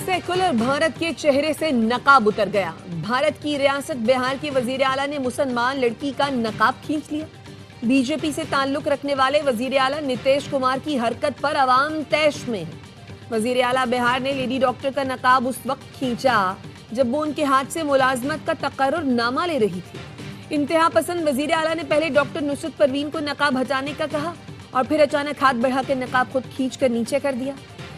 Secular Bharat के चेहरे से नकाब उतर गया। भारत की रियासत बिहार के वजीर आला ने मुसलमान लड़की का नकाब खींच लिया। बीजेपी से ताल्लुक रखने वाले वजीर आला नीतीश कुमार की हरकत पर अवाम तैश में है। वजीर आला बिहार ने लेडी डॉक्टर का नकाब उस वक्त खींचा जब वो उनके हाथ से मुलाजमत का तकर्रुरनामा ले रही थी। इंतहा पसंद वजीर आला ने पहले डॉक्टर नुसरत परवीन को नकाब हटाने का कहा और फिर अचानक हाथ बढ़ा के नकाब खुद खींच कर नीचे कर दिया।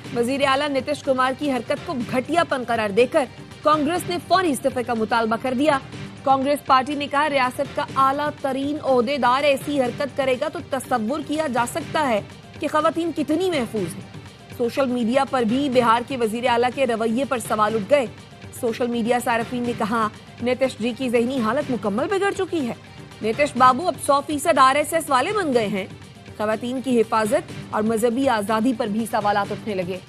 वजीर आला नीतीश कुमार की हरकत को घटियापन करार देकर कांग्रेस ने फौरी इस्तीफे का मुतालबा कर दिया। कांग्रेस पार्टी ने कहा, रियासत का आला तरीन ओहदेदार ऐसी हरकत करेगा तो तसव्वुर किया जा सकता है कि खवातीन कितनी महफूज हैं। सोशल मीडिया पर भी बिहार के वजीर आला के रवैये पर सवाल उठ गए। सोशल मीडिया सारफीन ने कहा, नीतीश जी की ज़हनी हालत मुकम्मल बिगड़ चुकी है। नीतीश बाबू अब 100% RSS वाले बन गए हैं। खवातीन की हिफाजत और मजहबी आजादी पर भी सवालात उठने लगे।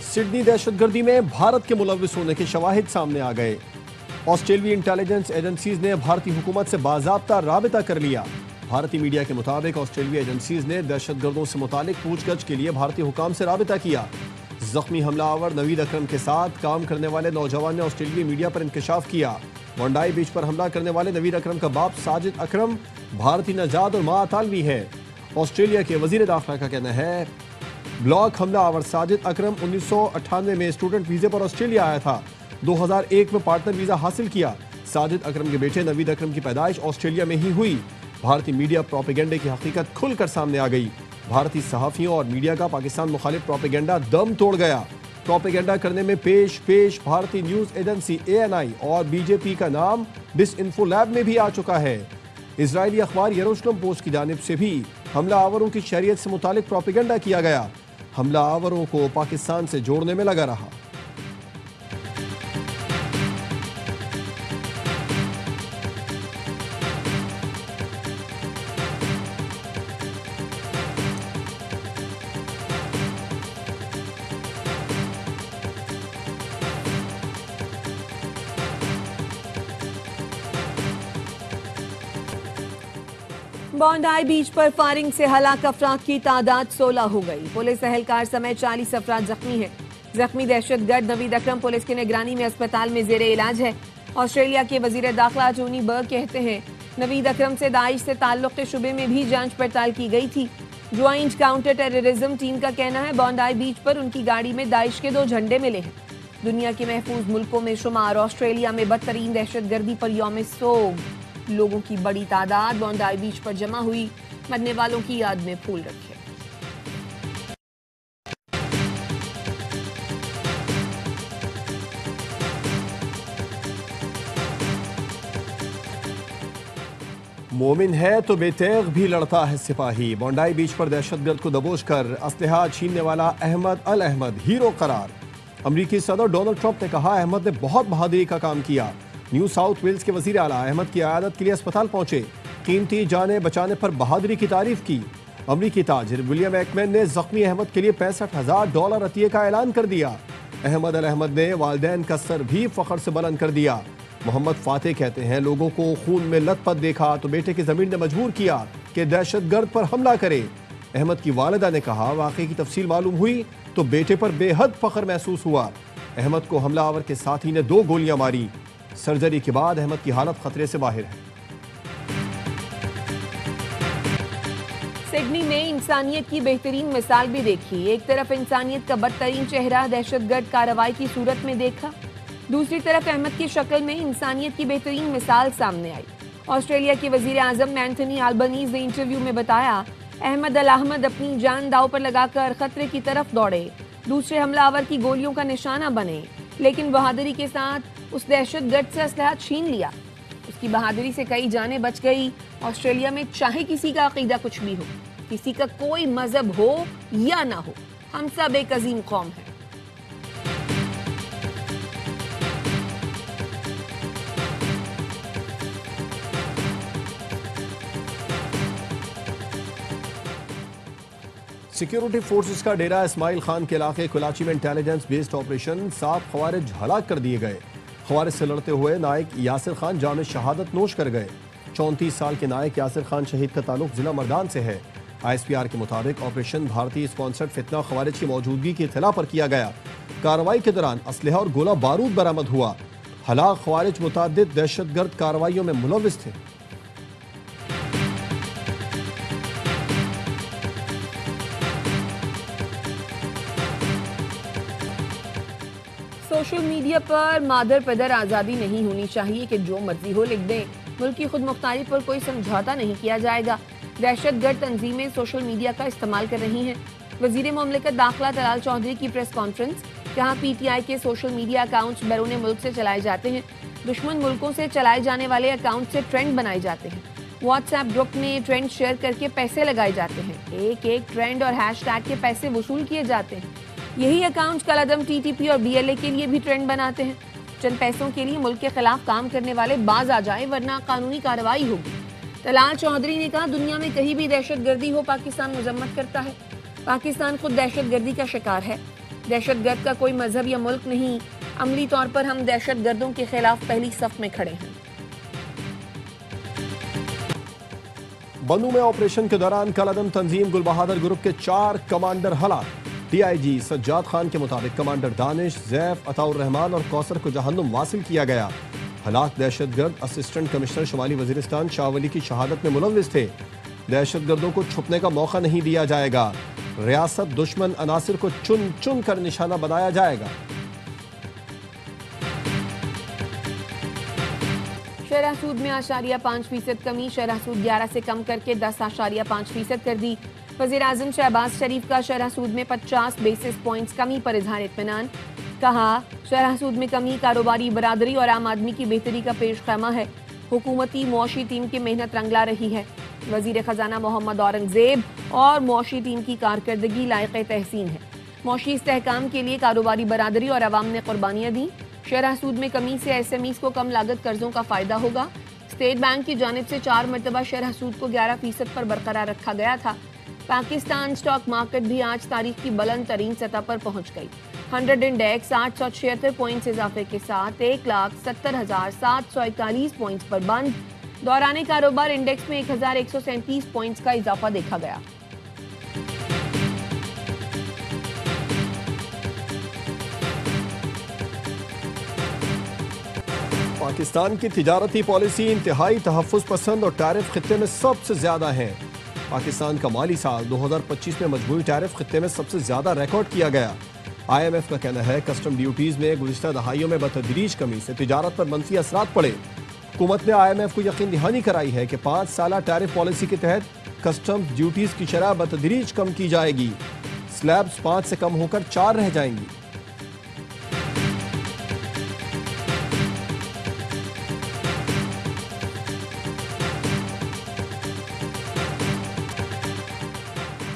सिडनी दहशतगर्दी में भारत के मुलव्विस होने के शवाहिद सामने आ गए। ऑस्ट्रेलियाई इंटेलिजेंस एजेंसीज ने भारतीय हुकूमत से बाज़ाब्ता राबिता कर लिया। भारतीय मीडिया के मुताबिक ऑस्ट्रेलियाई एजेंसीज ने दहशतगर्दों से मुतालिक पूछगछ के लिए भारतीय हुकाम से राबिता किया। जख्मी हमलावर नवीद अकरम के साथ काम करने वाले नौजवान ने ऑस्ट्रेलियाई मीडिया पर इंकशाफ किया। बोंडाई बीच पर हमला करने वाले नवीद अकरम का बाप साजिद अकरम भारतीय नजाद और मां अतालवी है। ऑस्ट्रेलिया के वजीर दाखिला का कहना है, ब्लॉक हमलावर साजिद अकरम 1998 में स्टूडेंट वीजे पर ऑस्ट्रेलिया आया था। 2001 में पार्टनर वीजा हासिल किया। साजिद अकरम के बेटे नवीद अकरम की पैदाइश ऑस्ट्रेलिया में ही हुई। भारतीय मीडिया प्रोपेगेंडे की हकीकत खुलकर सामने आ गई। भारतीय सहाफियों और मीडिया का पाकिस्तान मुखालिफ प्रोपेगेंडा दम तोड़ गया। प्रोपेगेंडा करने में पेश भारतीय न्यूज एजेंसी ANI और बीजेपी का नाम डिसइंफो लैब में भी आ चुका है। इजरायली अखबार यरूशलेम पोस्ट की जानिब से भी हमलावरों की शरीयत से मुतालिक प्रोपेगेंडा किया गया। हमलावरों को पाकिस्तान से जोड़ने में लगा रहा। बोंडाई बीच पर फायरिंग से हलाक अफराद की तादाद 16 हो गई। पुलिस एहलकार समेत 40 अफराद जख्मी हैं। जख्मी दहशतगर्द नवीद अकरम पुलिस की निगरानी में अस्पताल में जेरे इलाज है। ऑस्ट्रेलिया के वजीर दाखिला टोनी बर्ग कहते हैं, नवीद अकरम से दाइश से ताल्लुक के शुबे में भी जांच पड़ताल की गई थी। ज्वाइंट काउंटर टेररिज्म टीम का कहना है, बोंडाई बीच पर उनकी गाड़ी में दाइश के 2 झंडे मिले हैं। दुनिया के महफूज मुल्कों में शुमार ऑस्ट्रेलिया में बदतरीन दहशतगर्दी पर यौम सोग लोगों की बड़ी तादाद बोंडाई बीच पर जमा हुई। मरने वालों की याद में फूल रखे। मोमिन है तो बेतेग भी लड़ता है सिपाही। बोंडाई बीच पर दहशतगर्द को दबोच कर असलहा छीनने वाला अहमद अल अहमद हीरो करार। अमरीकी सदर डोनाल्ड ट्रंप ने कहा, अहमद ने बहुत बहादुरी का काम किया। न्यू साउथ वेल्स के वजीर आला अहमद की आयादत के लिए अस्पताल पहुंचे। कीमती जानें बचाने पर बहादुरी की तारीफ की। अमरीकी ताजिर विलियम एकमैन ने जख्मी अहमद के लिए $65,000 अतिये का ऐलान कर दिया। अहमद अल अहमद ने वालिदैन का सर भी फख्र से बुलंद कर दिया। मोहम्मद फातेह कहते हैं, लोगों को खून में लथपथ देखा तो बेटे की जमीन ने मजबूर किया कि दहशतगर्द पर हमला करे। अहमद की वालिदा ने कहा, वाकई की तफसील मालूम हुई तो बेटे पर बेहद फख्र महसूस हुआ। अहमद को हमलावर के साथी ने 2 गोलियां मारी। सर्जरी के बाद अहमद की हालत खतरे से बाहर है। सिडनी में इंसानियत की बेहतरीन मिसाल भी देखी। एक तरफ इंसानियत का बदतरीन चेहरा दहशतगर्द कार्रवाई की सूरत में देखा, दूसरी तरफ अहमद की शक्ल में इंसानियत की बेहतरीन मिसाल सामने आई। ऑस्ट्रेलिया के वजीर आजम एंथनी अल्बनीज ने इंटरव्यू में बताया, अहमद अल अहमद अपनी जान दांव पर लगाकर खतरे की तरफ दौड़े, दूसरे हमलावर की गोलियों का निशाना बने, लेकिन बहादुरी के साथ उस दहशतगर्द से असलहा छीन लिया। उसकी बहादुरी से कई जानें बच गई। ऑस्ट्रेलिया में चाहे किसी का अकीदा कुछ भी हो, किसी का कोई मजहब हो या ना हो, हम सब एक अजीम कौम है। सिक्योरिटी फोर्सेस का डेरा इस्माइल खान के इलाके कुलाची में इंटेलिजेंस बेस्ड ऑपरेशन 7 खवारिज हलाक कर दिए गए। खवारिज से लड़ते हुए नायक यासिर खान जाम शहादत नोश कर गए। 34 साल के नायक यासिर खान शहीद का ताल्लुक जिला मर्दान से है। ISPR के मुताबिक ऑपरेशन भारतीय स्पॉन्सर्ड फितना खवारिज की मौजूदगी की इत्तला पर किया गया। कार्रवाई के दौरान असलहा और गोला बारूद बरामद हुआ। हलाक खवारिज मुतअद्दिद दहशतगर्द कार्रवाइयों में मुलव्विस थे। सोशल मीडिया पर मादर पदर आज़ादी नहीं होनी चाहिए कि जो मर्जी हो लिख दें। मुल्क की खुद मुख्तारी पर कोई समझौता नहीं किया जाएगा। दहशतगर्द तंजीमें सोशल मीडिया का इस्तेमाल कर रही हैं। वजीर मुमलिकत दाखिला तलाल चौधरी की प्रेस कॉन्फ्रेंस। जहां PTI के सोशल मीडिया अकाउंट्स बैरून मुल्क से चलाए जाते हैं। दुश्मन मुल्कों से चलाए जाने वाले अकाउंट से ट्रेंड बनाए जाते हैं। व्हाट्सएप ग्रुप में ट्रेंड शेयर करके पैसे लगाए जाते हैं। एक एक ट्रेंड और हैशटैग के पैसे वसूल किए जाते हैं। यही अकाउंट कलअदम TTP और BLA के लिए भी ट्रेंड बनाते हैं। चंद पैसों के लिए मुल्क के खिलाफ काम करने वाले बाज आ जाए वरना कानूनी कार्रवाई होगी। तलाल चौधरी ने कहा, दुनिया में कहीं भी दहशतगर्दी हो पाकिस्तान मजम्मत करता है। पाकिस्तान खुद दहशतगर्दी का शिकार है। दहशतगर्द का कोई मजहब या मुल्क नहीं। अमली तौर पर हम दहशतगर्दों के खिलाफ पहली सफ में खड़े हैं। बन्नू में ऑपरेशन के दौरान कलअदम तंजीम गुल बहादुर ग्रुप के 4 कमांडर हलाक। DIG सज्जाद खान के मुताबिक कमांडर दानिश, जैफ, अताउर रहमान और कौसर को जहन्नुम वासिल किया गया। हलाक दहशतगर्द असिस्टेंट कमिश्नर शुमाली वजीरिस्तान शाह वली की शहादत में मुलव्विस थे। दहशतगर्दों को छुपने का मौका नहीं दिया जाएगा। रियासत दुश्मन अनासिर को चुन चुन कर निशाना बनाया जाएगा। शरह सूद में 8.5% कमी। शरह सूद 11 से कम करके 10.5% कर दी। वज़ीर आज़म शहबाज शरीफ का शरह सूद में 50 बेसिस पॉइंट्स कमी पर इजहार इत्मीनान। कहा, शरह सूद में कमी कारोबारी बरादरी और आम आदमी की बेहतरी का पेश खैमा है। हुकूमती मुआशी टीम की मेहनत रंगला रही है। वज़ीर ख़जाना मोहम्मद औरंगज़ेब और मुआशी टीम की कारकर्दगी लायक़ तहसीन है। मुआशी इस्तेहकाम के लिए कारोबारी बरादरी और अवाम ने कुर्बानियाँ दी। शरह सूद में कमी से SMEs को कम लागत कर्जों का फ़ायदा होगा। स्टेट बैंक की जानिब से 4 मरतबा शरह सूद को 11% पर बरकरार रखा गया था। पाकिस्तान स्टॉक मार्केट भी आज तारीख की बुलंद तरीन सतह पर पहुंच गई। 100 इंडेक्स 876 पॉइंट्स इजाफे के साथ 1,70,741 पॉइंट्स पर बंद। दौरान कारोबार इंडेक्स में 1,137 पॉइंट्स का इजाफा देखा गया। पाकिस्तान की तिजारती पॉलिसी इंतहाई तहफ़्फ़ुज़ पसंद और टैरिफ खित्ते में सबसे ज्यादा है। पाकिस्तान का माली साल 2025 में मजमूई टैरिफ खित्ते में सबसे ज्यादा रिकॉर्ड किया गया। IMF का कहना है कस्टम ड्यूटीज में गुज़िश्ता दहाइयों में बतदरीज कमी से तिजारत पर मनफी असरात पड़े। हुकूमत ने IMF को यकीन दहानी कराई है कि 5 साला टैरिफ पॉलिसी के तहत कस्टम ड्यूटीज की शरह बतदरीज कम की जाएगी। स्लैब्स 5 से कम होकर 4 रह जाएंगी।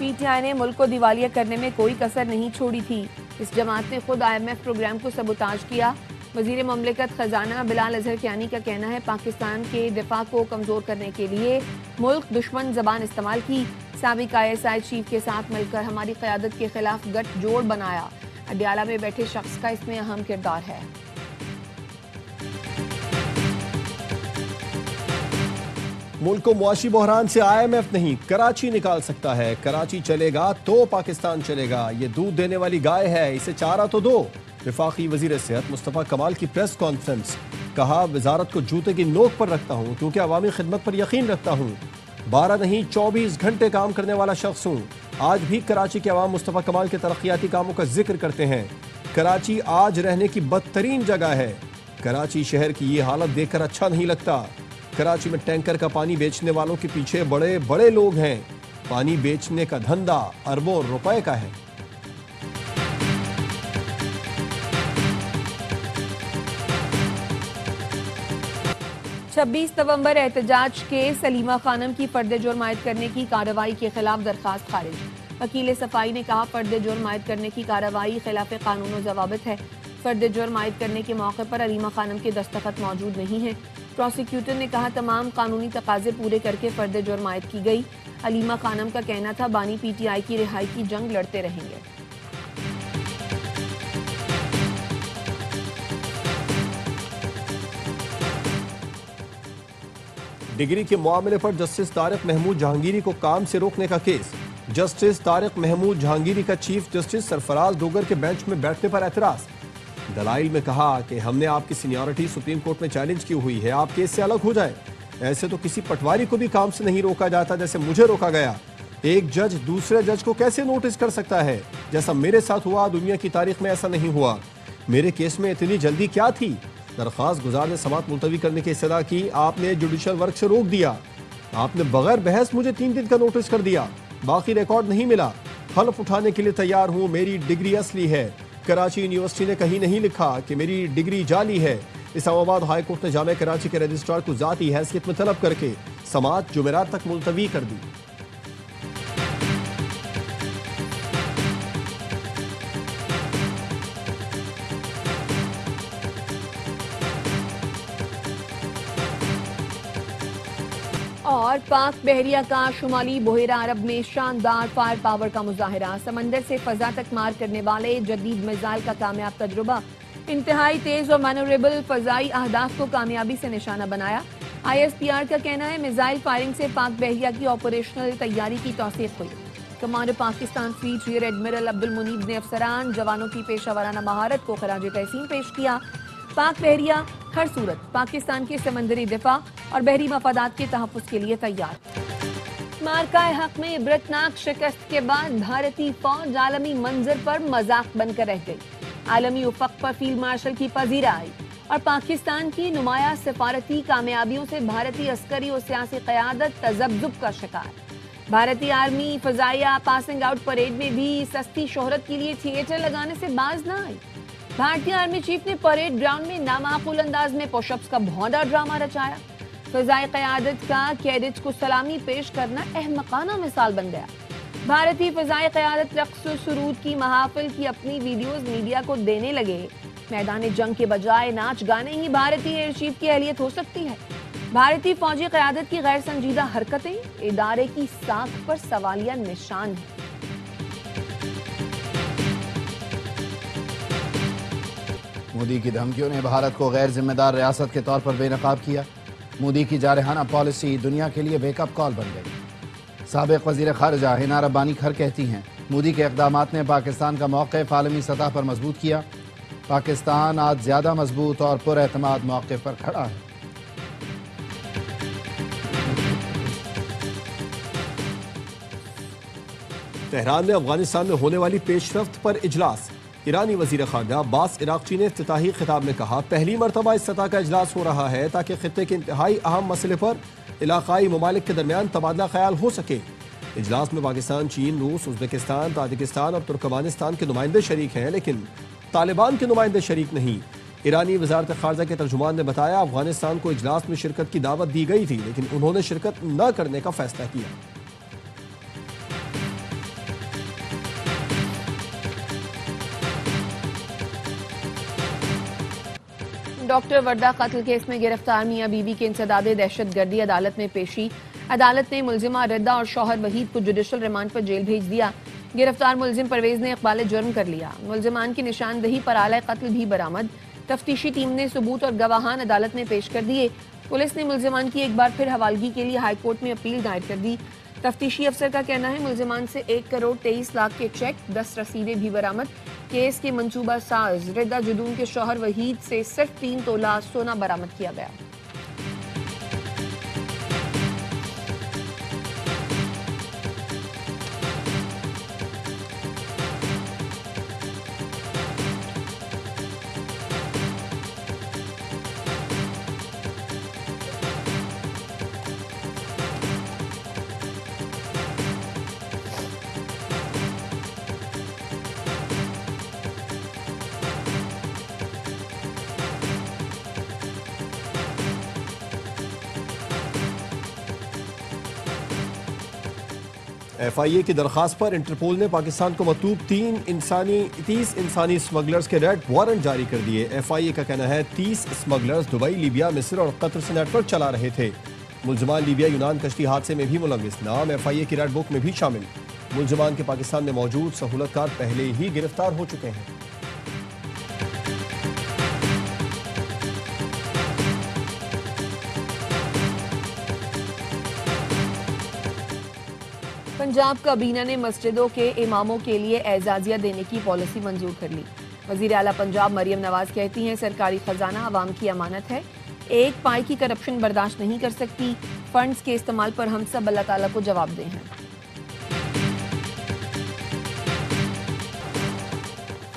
PTI ने मुल्क को दिवालिया करने में कोई कसर नहीं छोड़ी थी। इस जमात ने खुद IMF प्रोग्राम को सबूताज किया। वजीर मुमलिकत खजाना बिलाल अजहर कियानी का कहना है पाकिस्तान के दिफा को कमजोर करने के लिए मुल्क दुश्मन जबान इस्तेमाल की। साबिक ISI चीफ के साथ मिलकर हमारी क़यादत के खिलाफ गठजोड़ बनाया। अडियाला में बैठे शख्स का इसमें अहम किरदार है। मुल्क को मुआशी बहरान से IMF नहीं कराची निकाल सकता है। कराची चलेगा तो पाकिस्तान चलेगा। ये दूध देने वाली गाय है, इसे चारा तो दो। वफाकी वजीर सेहत मुस्तफ़ा कमाल की प्रेस कॉन्फ्रेंस। कहा, वजारत को जूते की नोक पर रखता हूँ क्योंकि अवामी खिदमत पर यकीन रखता हूँ। 12 नहीं 24 घंटे काम करने वाला शख्स हूँ। आज भी कराची के अवाम मुस्तफ़ा कमाल के तरक्याती कामों का जिक्र करते हैं। कराची आज रहने की बदतरीन जगह है। कराची शहर की ये हालत देखकर अच्छा नहीं लगता। कराची में टैंकर का पानी बेचने वालों के पीछे बड़े बड़े लोग हैं। पानी बेचने का धंधा अरबों रुपए का है। छब्बीस नवंबर एहतजाज के सलीमा खानम की फर्द जुर्म आयद करने की कार्रवाई के खिलाफ दरखास्त खारिज। वकील सफाई ने कहा, फर्द जुर्म आयद करने की कार्रवाई खिलाफ कानून और जवाबित है। फर्द जुर्म आयद करने के मौके पर अलीमा खानम के दस्तखत मौजूद नहीं है। प्रोसिक्यूटर ने कहा, तमाम कानूनी तकाजे पूरे करके फर्द जुर्म आयद की गई। अलीमा खानम का कहना था, बानी PTI की रिहाई की जंग लड़ते रहेंगे। डिग्री के मामले पर जस्टिस तारिक महमूद जहांगीरी को काम से रोकने का केस। जस्टिस तारिक महमूद जहांगीरी का चीफ जस्टिस सरफराज डोगर के बेंच में बैठने पर एतराज। दलाइल में कहा कि हमने आपकी सीनियरिटी सुप्रीम कोर्ट में चैलेंज की हुई है, आप केस से अलग हो जाए। ऐसे तो किसी पटवारी को भी काम से नहीं रोका जाता जैसे मुझे रोका गया। एक जज दूसरे जज को कैसे नोटिस कर सकता है? जैसा मेरे साथ हुआ दुनिया की तारीख में ऐसा नहीं हुआ। मेरे केस में इतनी जल्दी क्या थी? दरख्वास्त गुजार ने समाअत मुलतवी करने की इस्तदा की, आपने जुडिशल वर्क से रोक दिया। आपने बगैर बहस मुझे 3 दिन का नोटिस कर दिया, बाकी रिकॉर्ड नहीं मिला। हल्फ उठाने के लिए तैयार हूँ, मेरी डिग्री असली है। कराची यूनिवर्सिटी ने कहीं नहीं लिखा कि मेरी डिग्री जाली है। इस्लामाबाद हाई कोर्ट ने जामे कराची के रजिस्ट्रार को जाती हैसियत में तलब करके समाअत जुमेरात तक मुलतवी कर दी। और पाक बहरिया का शुमाली बहेरा अरब में शानदार फायर पावर का मुजाहिरा। समंदर से फजा तक मार करने वाले जदीद मिसाइल का कामयाब तजुर्बा। इंतहाई तेज और मैनोरेबल फजाई अहदाफ को कामयाबी से निशाना बनाया। ISPR का कहना है मिसाइल फायरिंग से पाक बहरिया की ऑपरेशनल तैयारी की तौसीक हुई। Commander Pakistan fleet rear admiral Abdul Munib ने अफसरान जवानों की पेशा वराना महारत को खराज तहसीन पेश किया। पाक बहरिया हर सूरत पाकिस्तान के समंदरी दिफा और बहरी मफादात के तहफ़्फ़ुज़ के लिए तैयार। मार्काए हक में इबरतनाक शिकस्त के बाद भारतीय फौज आलमी मंजर पर मजाक बनकर रह गई। आलमी उफक पर फील्ड मार्शल की पजीरा आई और पाकिस्तान की नुमाया सिफारती कामयाबियों से भारतीय अस्करी और सियासी क़यादत तज़ब्ज़ुब का शिकार। भारतीय आर्मी फजाइया पासिंग आउट परेड में भी सस्ती शोहरत के लिए थिएटर लगाने से बाज ना आई। भारतीय आर्मी चीफ ने परेड ग्राउंड में नामाकूल अंदाज में पुशअप्स का भौंदा ड्रामा रचाया। फजाई क़यादत का कैडेट्स को सलामी पेश करना अहमकाना मिसाल बन गया। भारतीय फजाई क़यादत रक्स और सुरूद की महाफिल की अपनी वीडियोस मीडिया को देने लगे। मैदान जंग के बजाय नाच गाने ही भारतीय एयर चीफ की अहलियत हो सकती है। भारतीय फौजी क़यादत की गैर संजीदा हरकतें इदारे की साख पर सवालिया निशान है। मोदी की धमकियों ने भारत को गैर जिम्मेदार रियासत के तौर पर बेनकाब किया। मोदी की जारहाना पॉलिसी दुनिया के लिए बेकअप कॉल बन गई। साबिक़ वज़ीर ख़ारिजा हिना रब्बानी खर कहती हैं, मोदी के इक़दामात ने पाकिस्तान का मौक़िफ़ आलमी सतह पर मजबूत किया। पाकिस्तान आज ज़्यादा मजबूत और पुरएतमाद मौक़िफ़ पर खड़ा है। तेहरान में अफगानिस्तान में होने वाली पेशरफ्त पर इजलास। ईरानी वज़ीर ख़ारजा अब्बास इराक़ची ने इफ्तिताही खिताब में कहा, पहली मरतबा इस सतह का इजलास हो रहा है ताकि खित्ते के इंतहाई अहम मसले पर इलाक़ाई ममालिक के दरमियान तबादला ख्याल हो सके। इजलास में पाकिस्तान, चीन, रूस, उज़्बेकिस्तान, ताजिकिस्तान और तुर्कमानिस्तान के नुमाइंदे शरीक हैं, लेकिन तालिबान के नुमाइंदे शरीक नहीं। ईरानी वज़ारत ख़ारजा के तर्जुमान ने बताया, अफगानिस्तान को इजलास में शिरकत की दावत दी गई थी, लेकिन उन्होंने शिरकत न करने का फैसला किया। डॉक्टर वर्दा कत्ल केस में गिरफ्तार मियां बीवी के इंसदादे दहशतगर्दी अदालत में पेशी। अदालत ने मुलजिमा रद्दा और शौहर वहीद को जुडिशल रिमांड पर जेल भेज दिया। गिरफ्तार मुलजिम परवेज ने इकबाल जुर्म कर लिया। मुलजिमान की निशानदही पर आला कत्ल भी बरामद। तफ्तीशी टीम ने सबूत और गवाहान अदालत में पेश कर दिए। पुलिस ने मुलजिमान की एक बार फिर हवालगी के लिए हाईकोर्ट में अपील दायर कर दी। तफ्तीशी अफसर का कहना है, मुलजिमान से 1 करोड़ 23 लाख के चेक, 10 रसीदें भी बरामद। केस के मंसूबा साज रिदा जुदून के शौहर वहीद से सिर्फ 3 तोला सोना बरामद किया गया। FIA की दरखास्त पर इंटरपोल ने पाकिस्तान को मतूब 30 इंसानी स्मगलर्स के रेड वारंट जारी कर दिए। FIA का कहना है 30 स्मगलर्स दुबई, लीबिया, मिस्र और कतर से नेटवर्क चला रहे थे। मुलजमान लीबिया यूनान कश्ती हादसे में भी मुलविस, नाम FIA की रेड बुक में भी शामिल। मुलजमान के पाकिस्तान में मौजूद सहूलतकार पहले ही गिरफ्तार हो चुके हैं। पंजाब काबीना ने मस्जिदों के इमामों के लिए एजाजिया देने की पॉलिसी मंजूर कर ली। वजीर आला पंजाब मरियम नवाज कहती हैं सरकारी खजाना आवाम की अमानत है, एक पाई की करप्शन बर्दाश्त नहीं कर सकती, फंड्स के इस्तेमाल पर हम सब अल्लाह ताला को जवाबदेह हैं।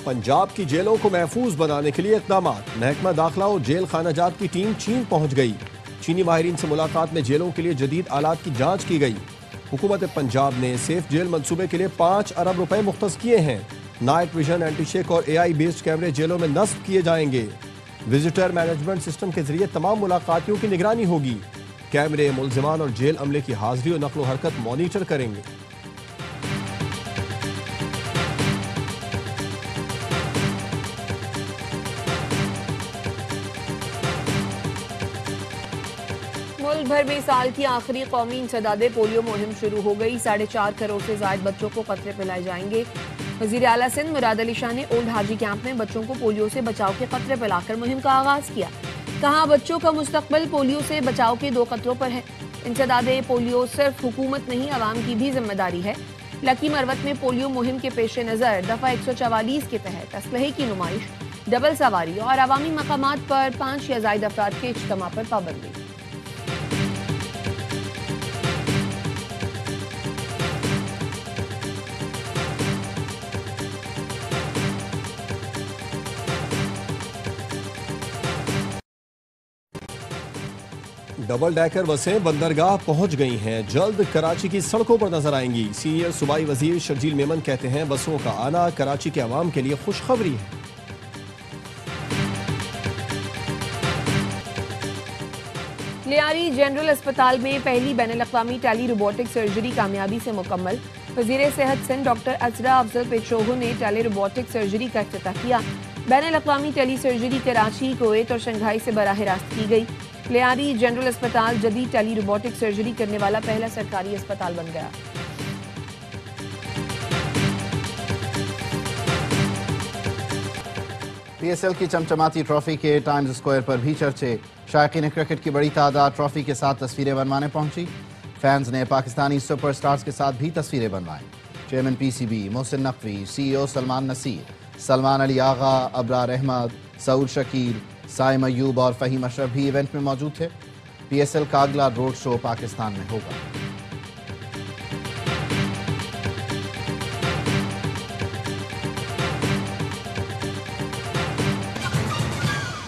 पंजाब की जेलों को महफूज बनाने के लिए इक़दाम। महकमा दाखिला और जेल खानाजात की टीम चीन पहुंच गई। चीनी माहिरीन से मुलाकात में जेलों के लिए जदीद आलात की जांच की गई। हुकूमत पंजाब ने सेफ जेल मंसूबे के लिए 5 अरब रुपए मुख्तस किए हैं। नाइट विजन, एंटी शेक और AI बेस्ड कैमरे जेलों में नस्ब किए जाएंगे। विजिटर मैनेजमेंट सिस्टम के जरिए तमाम मुलाकातियों की निगरानी होगी। कैमरे मुल्जिमान और जेल अमले की हाजिरी और नकलो हरकत मॉनिटर करेंगे। मुल्क भर में साल की आखिरी कौमी इंसदादे पोलियो मुहिम शुरू हो गई। 4.5 करोड़ से ज्यादा बच्चों को कतरे पिलाए जाएंगे। वजीर आला सिंध मुराद अली शाह ने ओल्ड हाजी कैंप में बच्चों को पोलियो से बचाव के कतरे पिलाकर मुहिम का आगाज किया। कहा बच्चों का मुस्तकबिल पोलियो से बचाव के 2 कतरों पर है। इंसदादे पोलियो सिर्फ हुकूमत नहीं अवाम की भी जिम्मेदारी है। लकी मरवत में पोलियो मुहिम के पेश नज़र दफा 144 के तहत असलहे की नुमाइश, डबल सवारी और अवामी मकामात पर 5 या ज़ायद अफराद के इज्तिमा पर पाबंदी। डबल डेकर बसें बंदरगाह पहुंच गई हैं। जल्द कराची की सड़कों पर नजर आएंगी। सीनियर सूबाई वजीर शर्जील मेमन कहते हैं बसों का आना कराची के अवाम के लिए खुशखबरी है। लियारी जनरल अस्पताल में पहली बैनुल-अक़वामी टेली रोबोटिक सर्जरी कामयाबी से मुकम्मल। वजीर सेहत सिंध डॉक्टर असरा अफजल पेट्रोहो ने टेली रोबोटिक सर्जरी का इफ्तिताह किया। बैनुल-अक़वामी टेली सर्जरी कराची, कुवैत और शंघाई से बराह रास्त की गई। लियारी जनरल अस्पताल जदीद टेली रोबोटिक सर्जरी करने वाला पहला सरकारी अस्पताल बन गया। PSL की चमचमाती ट्रॉफी के टाइम्स स्क्वायर पर भी चर्चे। शायकीन क्रिकेट की बड़ी तादाद ट्रॉफी के साथ तस्वीरें बनवाने पहुंची। फैंस ने पाकिस्तानी सुपरस्टार्स के साथ भी तस्वीरें बनवाई। Chairman PCB Mohsin Naqvi, CEO Salman Nasir, Salman Ali Agha, Abrar Ahmed, Saud Shakeel, Saim Ayub और फहीम अशरफ भी इवेंट में मौजूद थे। PSL का अगला रोड शो पाकिस्तान में होगा।